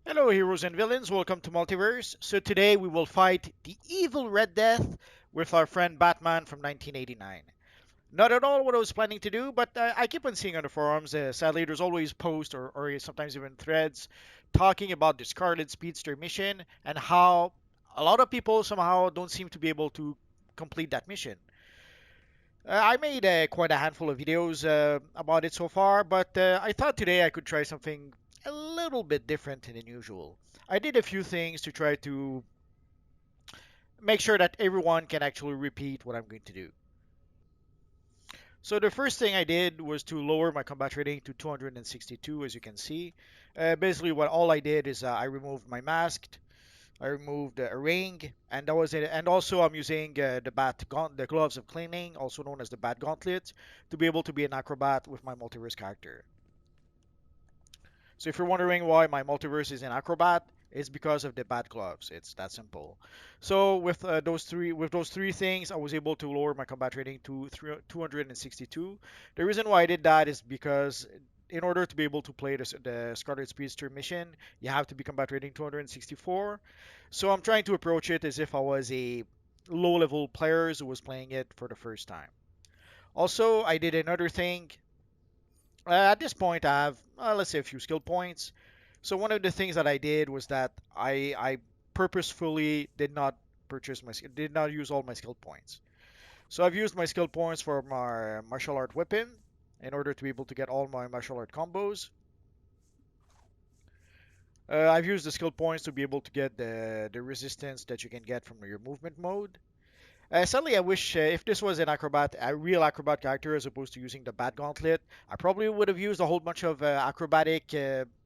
Hello heroes and villains, welcome to Multiverse. So today we will fight the evil Red Death with our friend Batman from 1989. Not at all what I was planning to do, but I keep on seeing on the forums, sadly there's always posts or sometimes even threads talking about the Scarlet Speedster mission and how a lot of people somehow don't seem to be able to complete that mission. I made quite a handful of videos about it so far, but I thought today I could try something a little bit different than usual. I did a few things to try to make sure that everyone can actually repeat what I'm going to do. So the first thing I did was to lower my combat rating to 262, as you can see. Basically, what all I did is I removed my mask, I removed a ring, and that was it. And also, I'm using the gloves of cleaning, also known as the bat gauntlet, to be able to be an acrobat with my multiverse character. So if you're wondering why my multiverse is an acrobat, it's because of the bat gloves. It's that simple. So with those three things, I was able to lower my combat rating to 262. The reason why I did that is because in order to be able to play the Scarlet Speedster mission, you have to be combat rating 264. So I'm trying to approach it as if I was a low-level player who was playing it for the first time. Also, I did another thing. At this point, I have, let's say, a few skill points. So one of the things that I did was that I purposefully did not use all my skill points. So I've used my skill points for my martial art weapon in order to be able to get all my martial art combos. I've used the skill points to be able to get the resistance that you can get from your movement mode. Sadly, I wish if this was an acrobat, a real acrobat character, as opposed to using the bat gauntlet, I probably would have used a whole bunch of acrobatic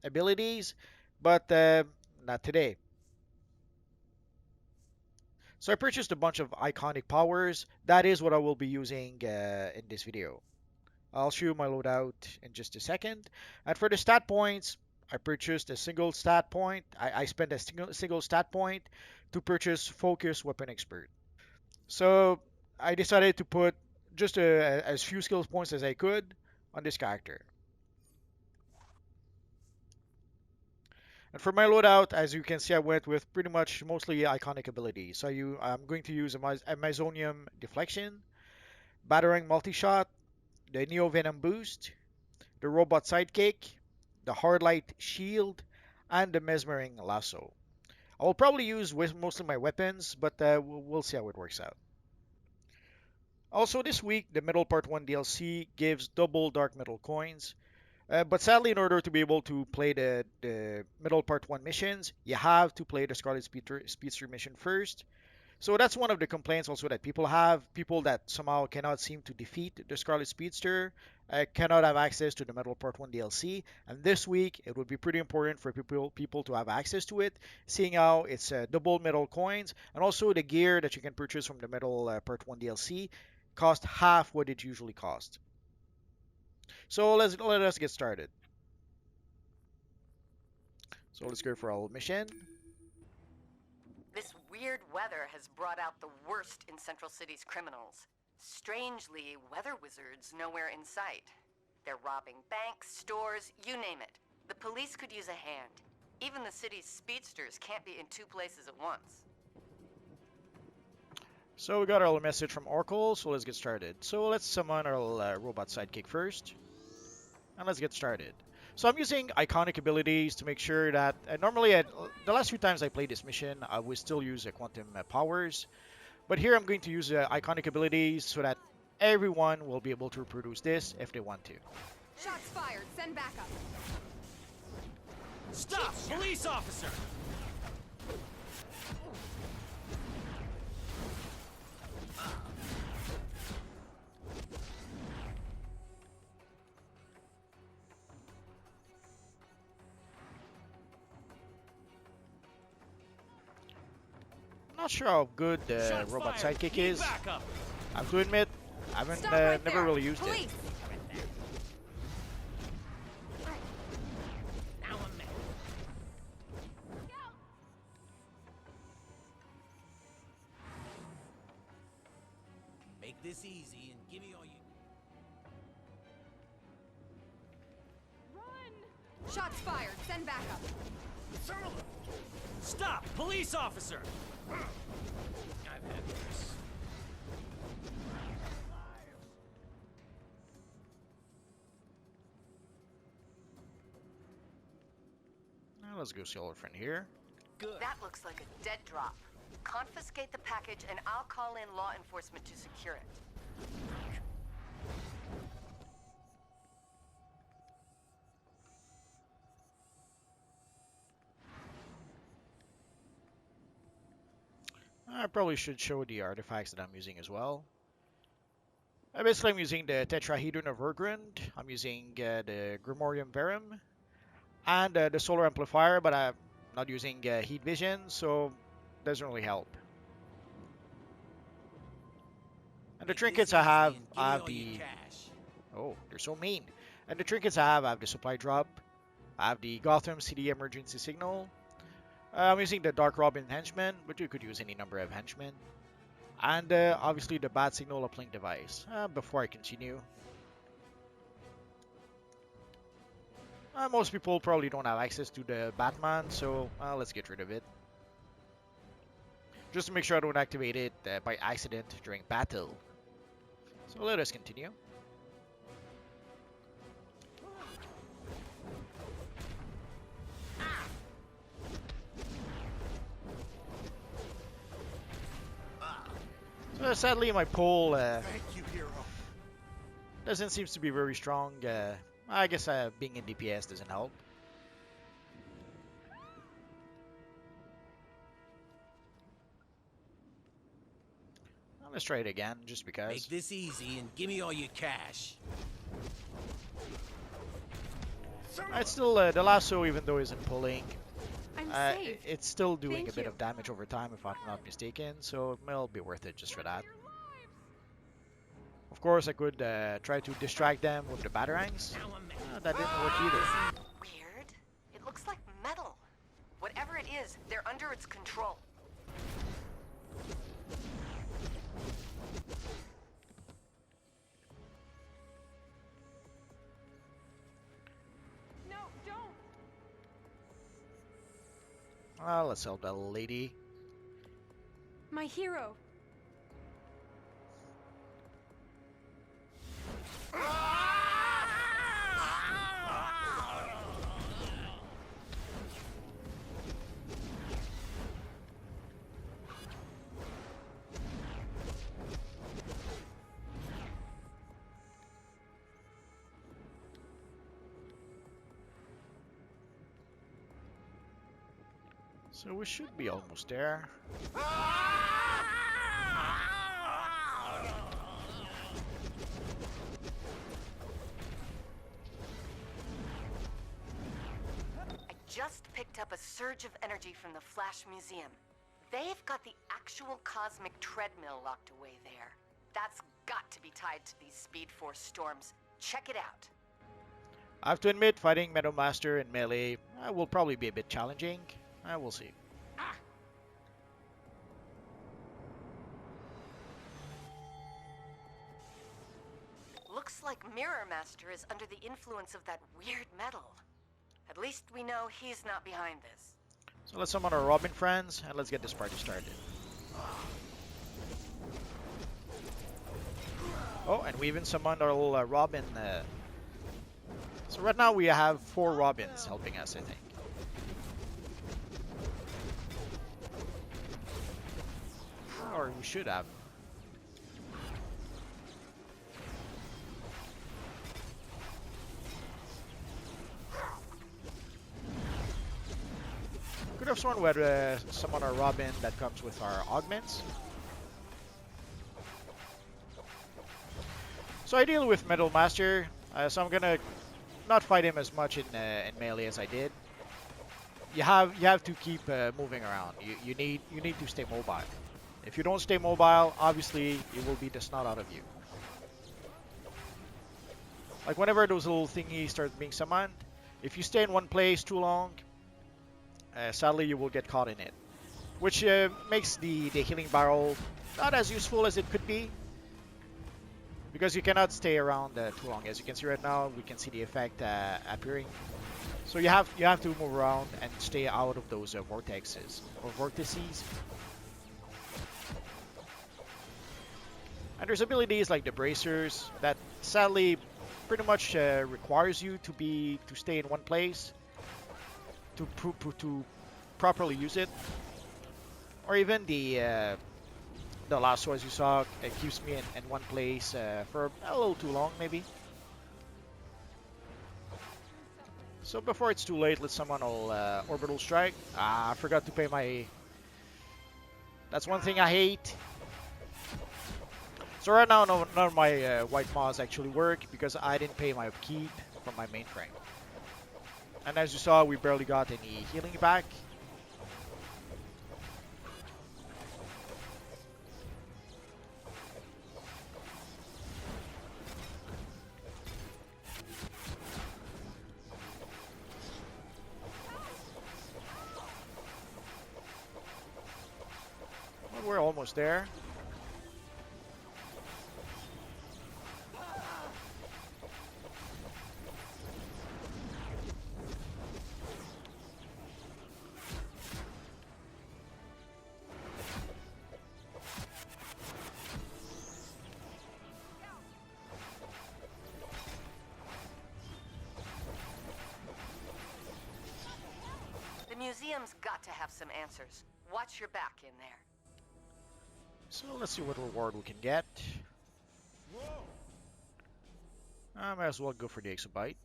abilities, but not today. So I purchased a bunch of iconic powers. That is what I will be using in this video. I'll show you my loadout in just a second. And for the stat points, I purchased a single stat point. I spent a single stat point to purchase Focus Weapon Expert. So I decided to put just as few skill points as I could on this character. And for my loadout, as you can see, I went with pretty much mostly iconic abilities. So I'm going to use a Amazonium Deflection, Battering Multi-Shot, the Neo Venom Boost, the Robot Sidekick, the Hardlight Shield, and the Mesmering Lasso. I will probably use mostly my weapons, but we'll see how it works out. Also this week, the Metal Part 1 DLC gives double Dark Metal coins. But sadly, in order to be able to play the Metal Part 1 missions, you have to play the Scarlet Speedster mission first. So that's one of the complaints also that people have. People that somehow cannot seem to defeat the Scarlet Speedster cannot have access to the Metal Part 1 DLC. And this week, it would be pretty important for people to have access to it, seeing how it's double metal coins, and also the gear that you can purchase from the Metal Part 1 DLC cost half what it usually costs. So let us get started. So let's go for our mission. This weird weather has brought out the worst in Central City's criminals. Strangely, weather wizards nowhere in sight. They're robbing banks, stores, you name it. The police could use a hand. Even the city's speedsters can't be in two places at once. So we got our message from Oracle, so let's get started. So let's summon our robot sidekick first, and let's get started. So I'm using iconic abilities to make sure that normally the last few times I played this mission, I would still use quantum powers, but here I'm going to use iconic abilities so that everyone will be able to reproduce this if they want to. Shots fired. Send backup. Stop! Police officer! Not sure how good the Shots robot fired. sidekick Need is. backup. I have to admit, I haven't Stop right never there. really used Police. it. Now I'm mad. Make this easy and give me all you... Shots fired. Send backup. Son of a... Stop! Police officer! I've had this. Now let's go see our friend here. Good. That looks like a dead drop. Confiscate the package and I'll call in law enforcement to secure it. I probably should show the artifacts that I'm using as well. Basically, I'm using the Tetrahedron of Urgrund. I'm using the Grimorium Verum and the Solar Amplifier, but I'm not using Heat Vision, so it doesn't really help. And the Make this trinkets easy I have, and give I me have all the... your cash. Oh, they're so mean. And the trinkets I have the supply drop. I have the Gotham City Emergency Signal. I'm using the Dark Robin Henchman, but you could use any number of henchmen. And obviously the Bat Signal uplink device. Before I continue, most people probably don't have access to the Batman, so let's get rid of it. Just to make sure I don't activate it by accident during battle. So let us continue. So sadly my pole Thank you, hero. doesn't seem to be very strong. I guess being in DPS doesn't help. Let's try it again, just because. Make this easy and give me all your cash. It's still the lasso, even though isn't pulling, I'm safe. it's still doing Thank a bit you. of damage over time, if I'm not mistaken. So it'll be worth it just for that. Of course, I could try to distract them with the batarangs. Now I'm mad. That didn't work either. Weird. It looks like metal. Whatever it is, they're under its control. No, don't. Let's help that lady. My hero. So we should be almost there. I just picked up a surge of energy from the Flash Museum. They've got the actual cosmic treadmill locked away there. That's got to be tied to these Speed Force storms. Check it out. I have to admit, fighting Metal Master in melee will probably be a bit challenging. We'll see. Looks like Mirror Master is under the influence of that weird metal. At least we know he's not behind this. So let's summon our Robin friends, and let's get this party started. Oh, and we even summoned our little Robin. So right now we have 4 Robins helping us, I think. Or we should have. Could have sworn we had summon our Robin that comes with our augments. So I deal with Metal Master, so I'm gonna not fight him as much in melee as I did. You have to keep moving around. You need to stay mobile. If you don't stay mobile, obviously it will beat the snot out of you. Like whenever those little thingies start being summoned, if you stay in one place too long, sadly you will get caught in it, which makes the healing barrel not as useful as it could be, because you cannot stay around too long. As you can see right now, we can see the effect appearing. So you have to move around and stay out of those vortexes or vortices. And there's abilities like the bracers that sadly pretty much requires you to stay in one place to properly use it. Or even the lasso, as you saw, it keeps me in one place for a little too long maybe. So before it's too late, let's summon all orbital strike. Ah, I forgot to pay my. That's one thing I hate. So right now, none of my white mods actually work because I didn't pay my upkeep from my mainframe. And as you saw, we barely got any healing back. But we're almost there. The museum's got to have some answers. Watch your back in there. So let's see what reward we can get. I might as well go for the exabyte.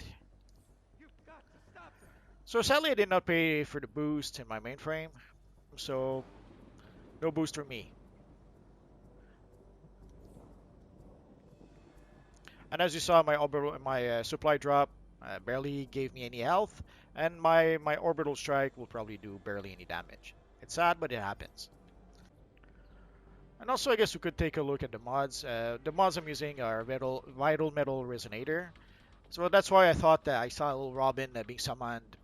So sadly I did not pay for the boost in my mainframe, so no boost for me. And as you saw, my supply drop barely gave me any health, and my orbital strike will probably do barely any damage. It's sad, but it happens. And also, I guess we could take a look at the mods. The mods I'm using are Vital Metal Resonator. So that's why I thought that I saw a little Robin being summoned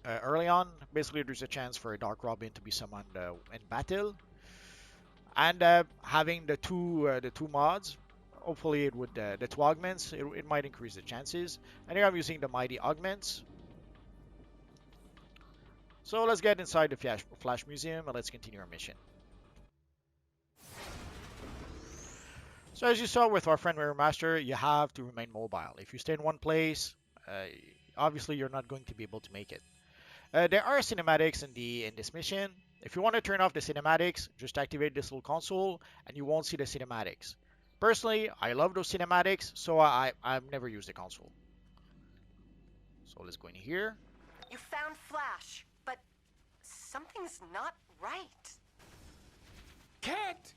early on. Basically, there's a chance for a Dark Robin to be summoned in battle. And having the two mods, hopefully it would the two augments, it might increase the chances. And here I'm using the Mighty Augments. So let's get inside the Flash Museum and let's continue our mission. So as you saw with our friend Mirror Master, you have to remain mobile. If you stay in one place, obviously you're not going to be able to make it. There are cinematics in this mission. If you want to turn off the cinematics, just activate this little console and you won't see the cinematics. Personally, I love those cinematics, so I've never used the console. So let's go in here. You found Flash, but something's not right. Can't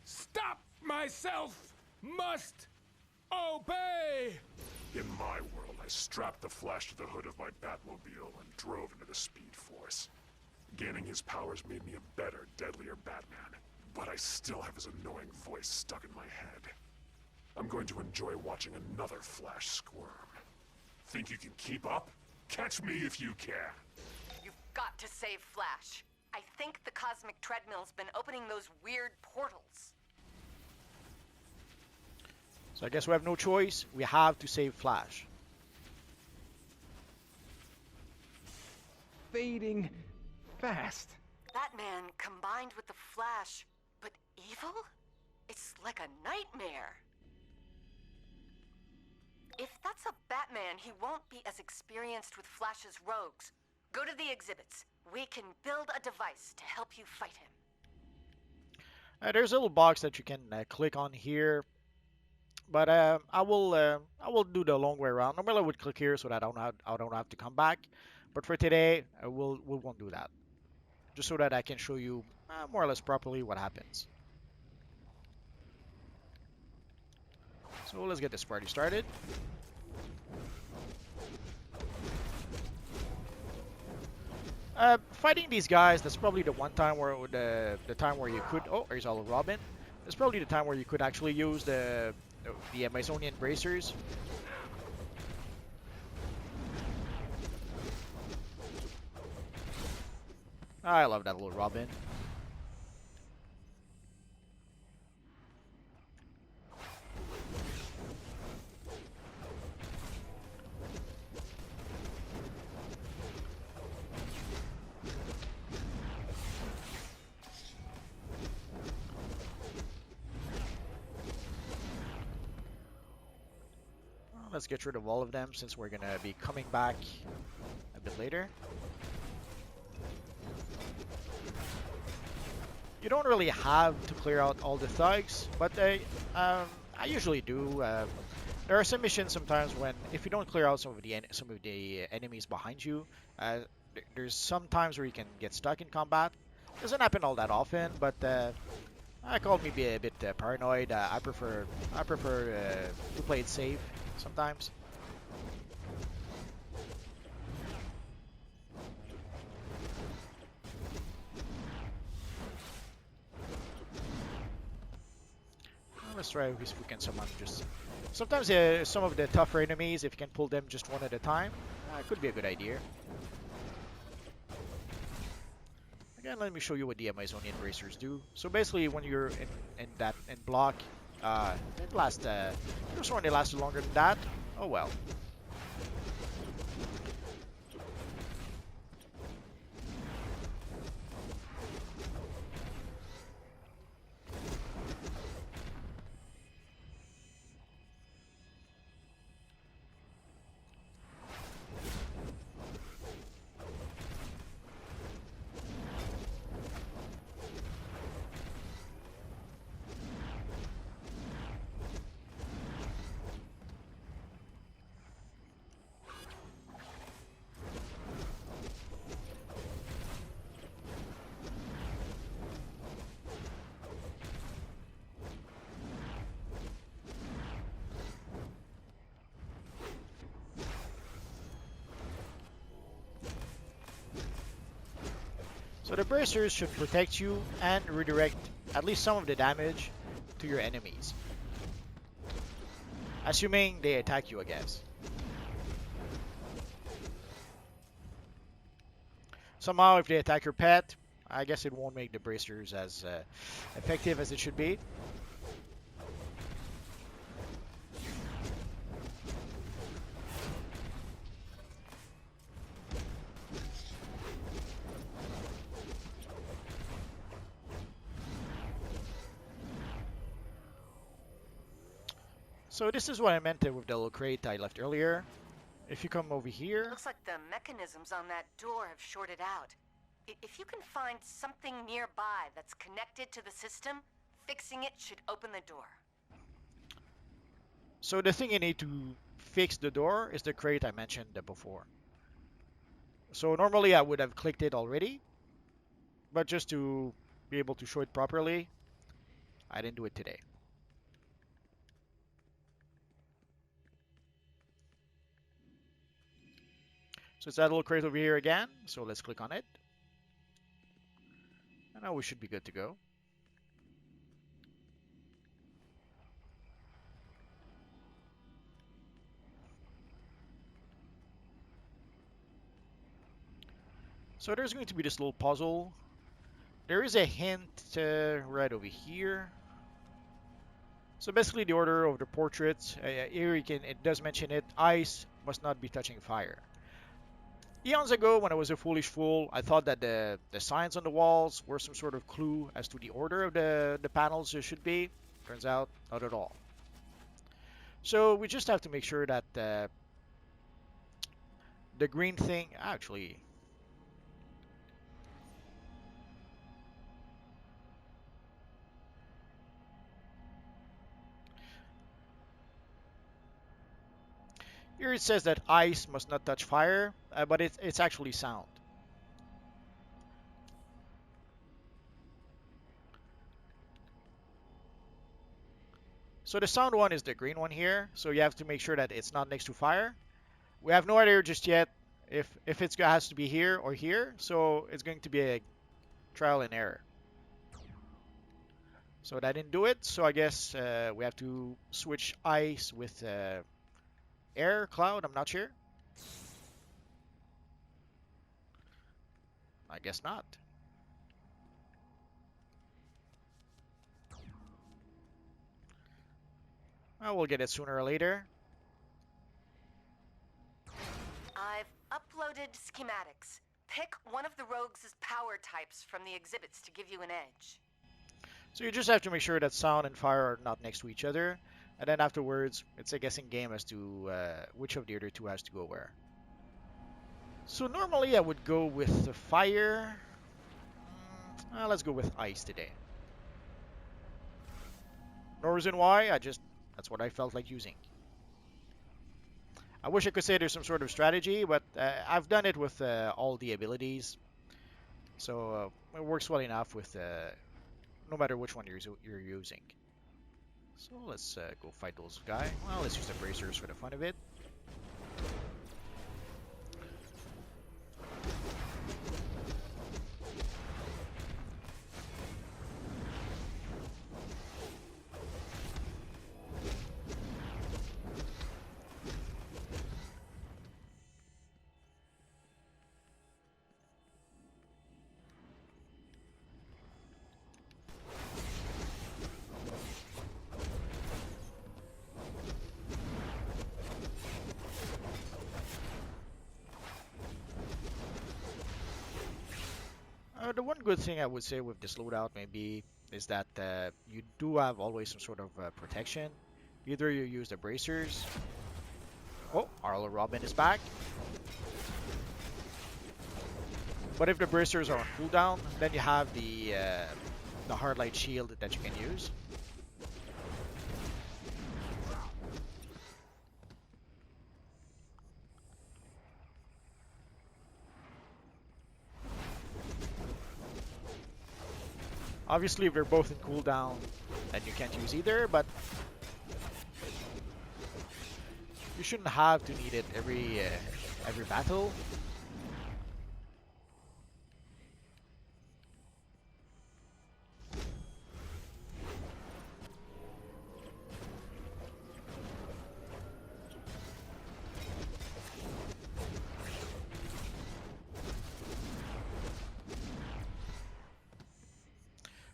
stop myself. Must obey. In my world, I strapped the Flash to the hood of my Batmobile and drove into the Speed Force. Gaining his powers made me a better, deadlier Batman, but I still have his annoying voice stuck in my head. I'm going to enjoy watching another Flash squirm. Think you can keep up? Catch me if you can. You've got to save Flash. I think the cosmic treadmill's been opening those weird portals. So I guess we have no choice. We have to save Flash. Fading fast. Batman combined with the Flash, but evil? It's like a nightmare. If that's a Batman, he won't be as experienced with Flash's rogues. Go to the exhibits. We can build a device to help you fight him. There's a little box that you can click on here, but I will do the long way around. Normally I would click here so that I don't have to come back, but for today we won't do that, just so that I can show you more or less properly what happens. So let's get this party started. Fighting these guys, that's probably the one time where the time where you could. Oh, there's all of Robin. That's probably the time where you could actually use the Amazonian bracers. I love that little Robin. let's get rid of all of them since we're gonna be coming back a bit later. You don't really have to clear out all the thugs, but I usually do. There are some missions sometimes when if you don't clear out some of the enemies behind you, there's some times where you can get stuck in combat. Doesn't happen all that often, but I call me be a bit paranoid. I prefer to play it safe sometimes. Let's try if we can someone just. Sometimes some of the tougher enemies, if you can pull them just one at a time, could be a good idea. Again, let me show you what the Amazonian bracers do. So basically, when you're in block, it lasts. Just one, they lasted longer than that. Oh well. So the bracers should protect you and redirect at least some of the damage to your enemies. Assuming they attack you, I guess. Somehow if they attack your pet, I guess it won't make the bracers as effective as it should be. So this is what I meant with the little crate I left earlier. If you come over here... Looks like the mechanisms on that door have shorted out. If you can find something nearby that's connected to the system, fixing it should open the door. So the thing you need to fix the door is the crate I mentioned before. So normally I would have clicked it already, but just to be able to show it properly, I didn't do it today. So it's that little crate over here again. So let's click on it. And now we should be good to go. So there's going to be this little puzzle. There is a hint right over here. So basically the order of the portraits, here it does mention it, ice must not be touching fire. Eons ago, when I was a foolish fool, I thought that the signs on the walls were some sort of clue as to the order of the panels should be. Turns out, not at all. So we just have to make sure that the green thing, actually, here it says that ice must not touch fire, but it's actually sound. So the sound one is the green one here, so you have to make sure that it's not next to fire. We have no idea just yet if it has to be here or here, so it's going to be a trial and error. So that didn't do it, so I guess we have to switch ice with air, cloud, I'm not sure. I guess not. Well, we'll get it sooner or later. I've uploaded schematics. Pick one of the rogues' power types from the exhibits to give you an edge. So you just have to make sure that sound and fire are not next to each other. And then afterwards, it's a guessing game as to which of the other two has to go where. So normally I would go with the fire. Let's go with ice today. No reason why, that's what I felt like using. I wish I could say there's some sort of strategy, but I've done it with all the abilities. So it works well enough with no matter which one you're using. So let's go fight those guys. Well, let's use the bracers for the fun of it. The one good thing I would say with this loadout maybe is that you do have always some sort of protection. Either you use the bracers. Oh, Arlo Robin is back. But if the bracers are on cooldown, then you have the hard light shield that you can use. Obviously, if they're both in cooldown, then you can't use either, but you shouldn't have to need it every battle.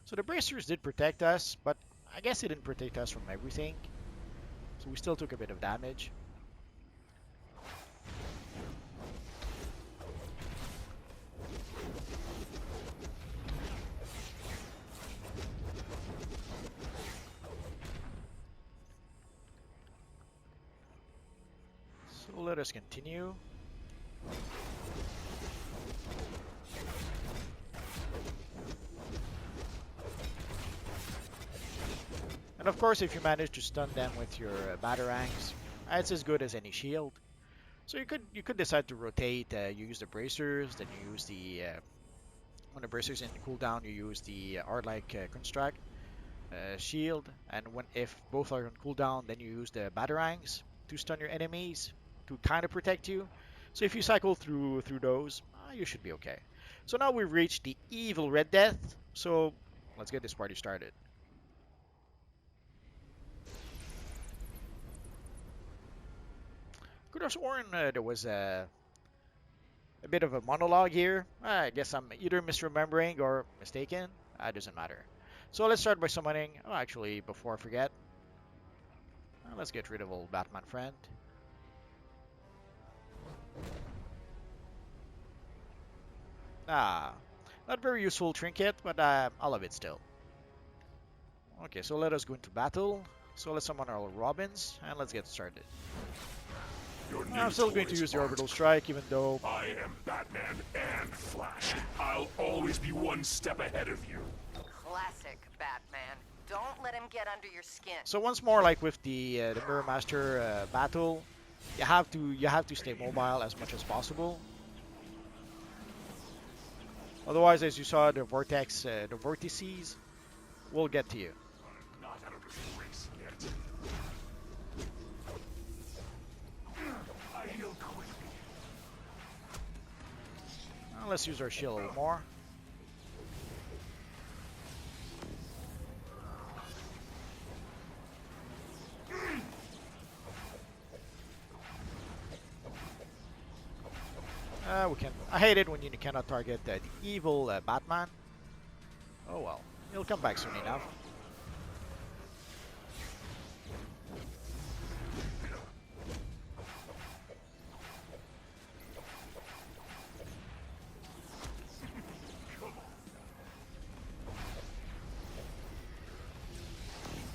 So the bracers did protect us, but I guess it didn't protect us from everything. So we still took a bit of damage. So let us continue. And of course, if you manage to stun them with your batarangs, it's as good as any shield. So you could decide to rotate. You use the bracers, then you use the when the bracers in cooldown, you use the art-like construct shield, and if both are on cooldown, then you use the batarangs to stun your enemies to kind of protect you. So if you cycle through those, you should be okay. So now we've reached the evil Red Death. So let's get this party started. Could have sworn there was a bit of a monologue here. I guess I'm either misremembering or mistaken. It doesn't matter. So let's start by summoning. Oh, actually, before I forget, let's get rid of old Batman friend. Not very useful trinket, but I love it still. Okay, so let us go into battle. So let's summon our Robins, and let's get started. I'm still going to use the orbital strike, even though I am Batman and Flash. I'll always be one step ahead of you. Classic Batman. Don't let him get under your skin. So once more, like with the Mirror Master battle, you have to stay mobile as much as possible. Otherwise, as you saw, the vortices will get to you. I'm not out of this race yet. I heal quickly. Let's use our shield a little more. I hate it when you cannot target the evil Batman. Oh well, he'll come back soon enough.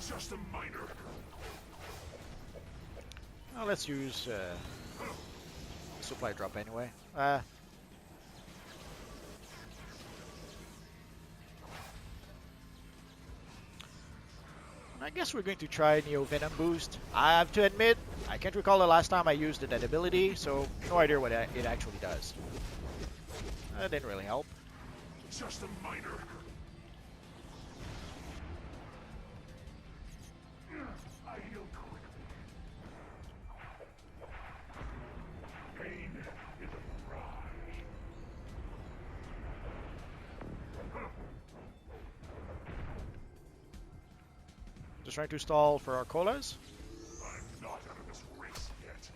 Just a minor. Let's use supply drop anyway. I guess we're going to try Neo Venom Boost. I have to admit, I can't recall the last time I used that ability, so no idea what it actually does. That didn't really help. Just a minor. I heal quickly. Pain is a mirage. Just trying to stall for our colas. I'm not out of this race yet.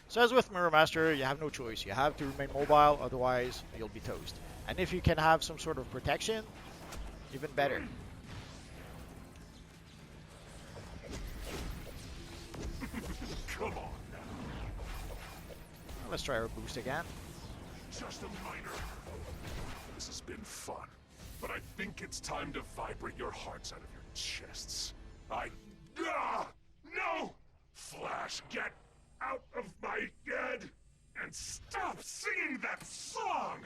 So as with Mirror Master, you have no choice. You have to remain mobile, otherwise you'll be toast. And if you can have some sort of protection, even better. Come on now. Let's try our boost again. Just a minor. This has been fun, but I think it's time to vibrate your hearts out of your chests. No! Flash, get out of my head and stop singing that song!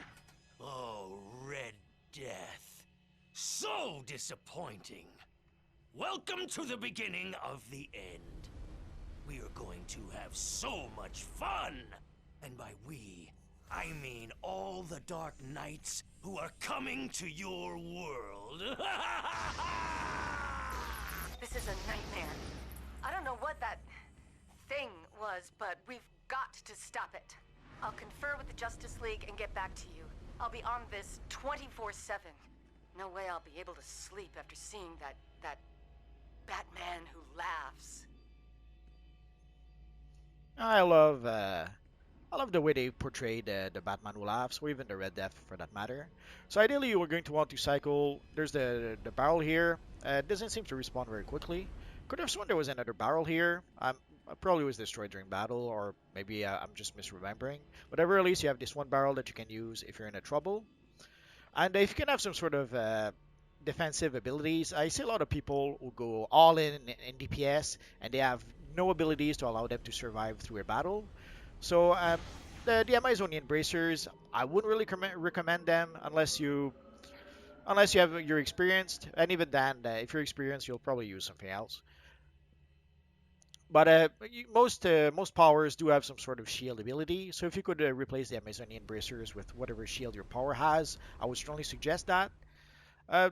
Oh, Red Death. So disappointing. Welcome to the beginning of the end. We are going to have so much fun. And by we, I mean all the Dark Knights who are coming to your world. This is a nightmare. I don't know what that thing was, but we've got to stop it. I'll confer with the Justice League and get back to you. I'll be on this 24/7. No way I'll be able to sleep after seeing that Batman who laughs. I love the way they portrayed the Batman who laughs, or even the Red Death for that matter. So ideally, you are going to want to cycle. There's the barrel here. It doesn't seem to respawn very quickly. Could have sworn there was another barrel here. I probably was destroyed during battle, or maybe I'm just misremembering. But at very least, you have this one barrel that you can use if you're in a trouble. And if you can have some sort of defensive abilities, I see a lot of people who go all in DPS, and they have no abilities to allow them to survive through a battle. So the Amazonian bracers, I wouldn't really recommend them unless you're experienced, and even then, if you're experienced, you'll probably use something else. But most powers do have some sort of shield ability, so if you could replace the Amazonian bracers with whatever shield your power has, I would strongly suggest that.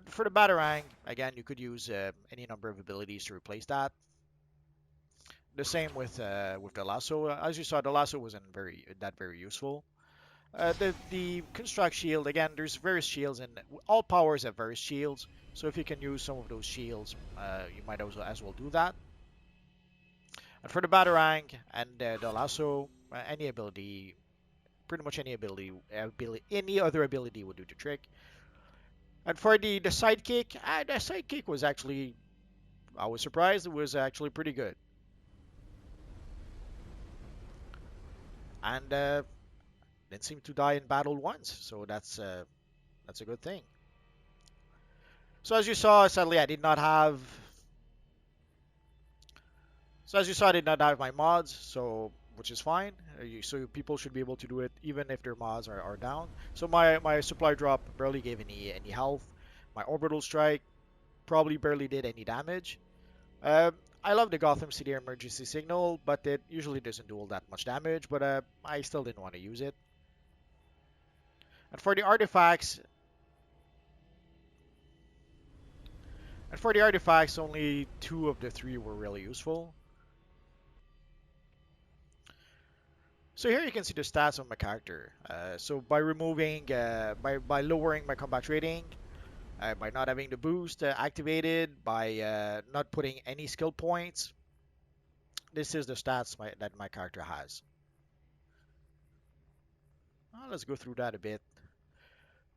For the Batarang, again, you could use any number of abilities to replace that. The same with the lasso. As you saw, the lasso wasn't very useful. The construct shield, again, there's various shields, and all powers have various shields. So if you can use some of those shields, you might as well do that. And for the Batarang and the lasso, any ability, pretty much any any other ability would do the trick. And for the sidekick was actually, I was surprised, it was actually pretty good. And didn't seem to die in battle once, so that's a good thing. So as you saw, sadly I did not have. So as you saw, I did not have my mods, so which is fine. So people should be able to do it even if their mods are down. So my supply drop barely gave any health. My orbital strike probably barely did any damage. I love the Gotham City emergency signal, but it usually doesn't do all that much damage. But I still didn't want to use it. And for the artifacts, only 2 of the 3 were really useful. So here you can see the stats of my character. So by removing, by lowering my combat rating, by not having the boost activated, by not putting any skill points, this is the stats that my character has. Let's go through that a bit.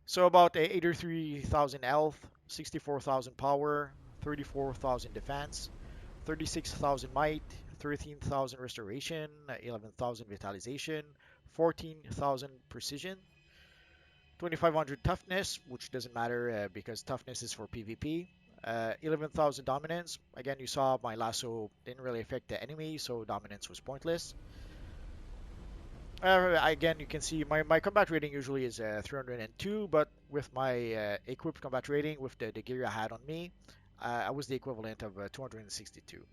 So about 83,000 health, 64,000 power, 34,000 defense, 36,000 might, 13,000 restoration, 11,000 vitalization, 14,000 precision, 2,500 toughness, which doesn't matter because toughness is for PvP, 11,000 dominance. Again, you saw my lasso didn't really affect the enemy, so dominance was pointless. Again, you can see my combat rating usually is 302, but with my equipped combat rating, with the gear I had on me, I was the equivalent of 262.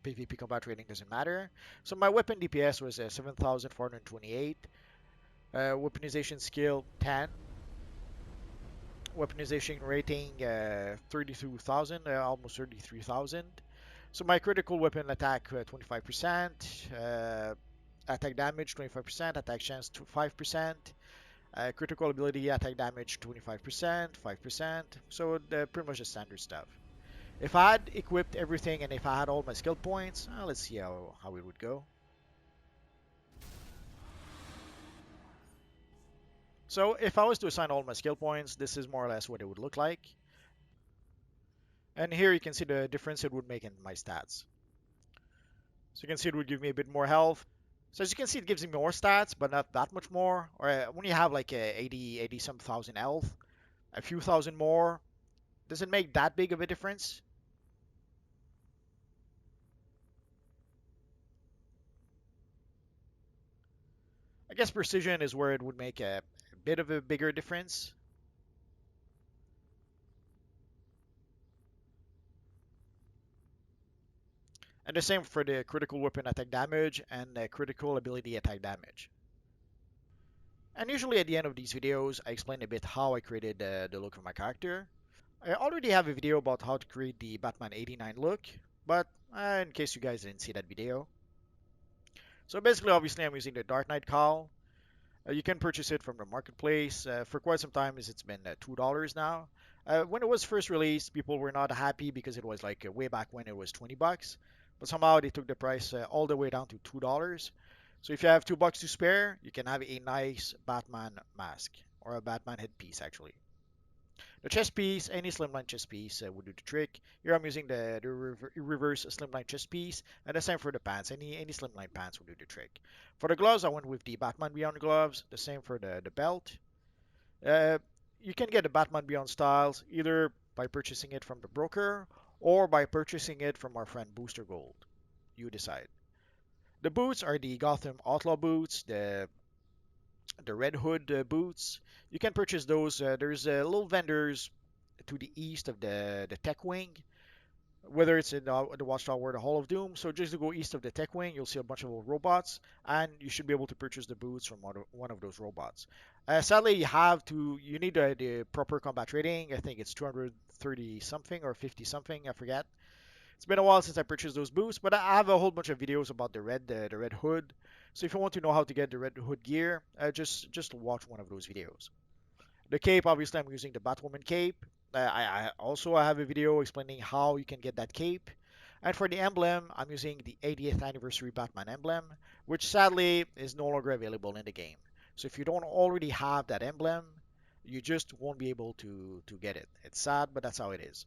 PvP combat rating doesn't matter. So my weapon DPS was 7,428. Weaponization skill 10. Weaponization rating 32,000, almost 33,000. So my critical weapon attack 25%, attack damage 25%, attack chance 5%, critical ability attack damage 25%, 5%. So pretty much the standard stuff. If I had equipped everything and if I had all my skill points, let's see how it would go. So if I was to assign all my skill points, this is more or less what it would look like. And here you can see the difference it would make in my stats. So you can see it would give me a bit more health. So as you can see, it gives me more stats, but not that much more. Or when you have like 80 some thousand health, a few thousand more, does it make that big of a difference? I guess precision is where it would make a bit of a bigger difference. And the same for the critical weapon attack damage and the critical ability attack damage. And usually at the end of these videos, I explain a bit how I created the look of my character. I already have a video about how to create the Batman 89 look, but in case you guys didn't see that video. So basically, obviously, I'm using the Dark Knight cowl. You can purchase it from the marketplace. For quite some time, it's been $2 now. When it was first released, people were not happy because it was like way back when it was 20 bucks. But somehow they took the price all the way down to $2. So if you have $2 to spare, you can have a nice Batman mask or a Batman headpiece actually. The chest piece, any slimline chest piece would do the trick. Here I'm using the reverse slimline chest piece, and the same for the pants. Any slimline pants would do the trick. For the gloves, I went with the Batman Beyond gloves. The same for the belt. Uh, you can get the Batman Beyond styles either by purchasing it from the broker or by purchasing it from our friend Booster Gold. You decide. The boots are the Gotham Outlaw boots, the Red Hood boots. You can purchase those. There's little vendors to the east of the Tech Wing, whether it's in the Watchtower or the Hall of Doom. So just to go east of the Tech Wing, you'll see a bunch of little robots, and you should be able to purchase the boots from one of those robots. Sadly, you need the proper combat rating. I think it's 230 something or 50 something. I forget. It's been a while since I purchased those boots, but I have a whole bunch of videos about the Red Hood. So if you want to know how to get the Red Hood gear, just watch one of those videos. The cape, obviously, I'm using the Batwoman cape. I also have a video explaining how you can get that cape. And for the emblem, I'm using the 80th anniversary Batman emblem, which sadly is no longer available in the game. So if you don't already have that emblem, you just won't be able to get it. It's sad, but that's how it is.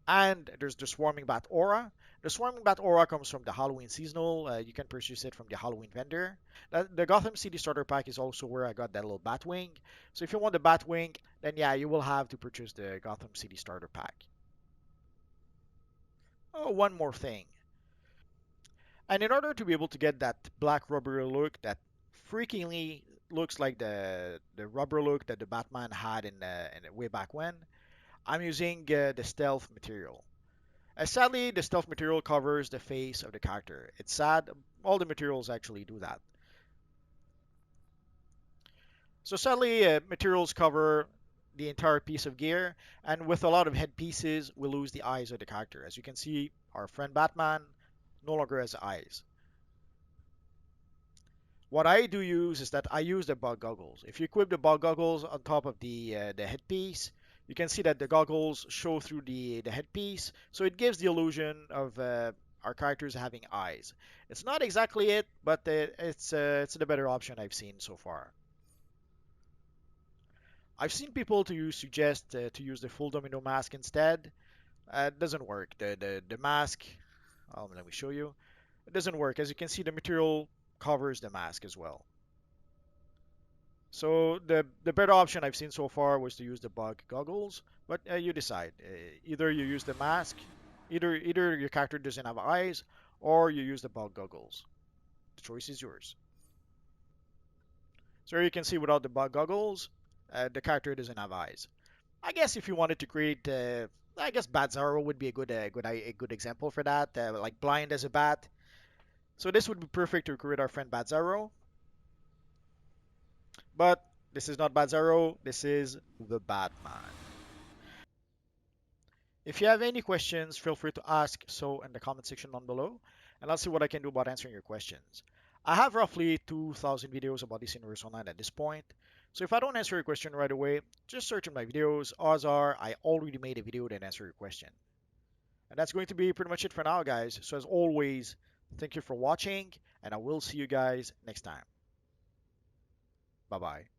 And there's the Swarming Bat Aura. The Swarming Bat Aura comes from the Halloween seasonal. You can purchase it from the Halloween vendor. The Gotham City Starter Pack is also where I got that little Batwing. So if you want the Batwing, then yeah, you will have to purchase the Gotham City Starter Pack. Oh, one more thing. And in order to be able to get that black rubber look that freakingly looks like the rubber look that the Batman had in way back when, I'm using the stealth material. Sadly, the stealth material covers the face of the character. It's sad, all the materials actually do that. So sadly, materials cover the entire piece of gear, and with a lot of headpieces, we lose the eyes of the character. As you can see, our friend Batman no longer has eyes. What I do use is that I use the bug goggles. If you equip the bug goggles on top of the headpiece, you can see that the goggles show through the headpiece, so it gives the illusion of our characters having eyes. It's not exactly it, but it's the better option I've seen so far. I've seen people suggest to use the full domino mask instead. It doesn't work. The mask, let me show you. It doesn't work. As you can see, the material covers the mask as well. So the better option I've seen so far was to use the bug goggles, but you decide. Either you use the mask, either your character doesn't have eyes, or you use the bug goggles. The choice is yours. So you can see without the bug goggles, the character doesn't have eyes. I guess if you wanted to create, I guess Bat Zaro would be a good example for that. Like blind as a bat. So this would be perfect to create our friend Bat Zaro. But this is not Bat Zaro. This is the Batman. If you have any questions, feel free to ask so in the comment section down below, and I'll see what I can do about answering your questions. I have roughly 2,000 videos about this universe online at this point, so if I don't answer your question right away, just search in my videos. Odds are I already made a video that answers your question. And that's going to be pretty much it for now, guys. So as always, thank you for watching, and I will see you guys next time. Bye-bye.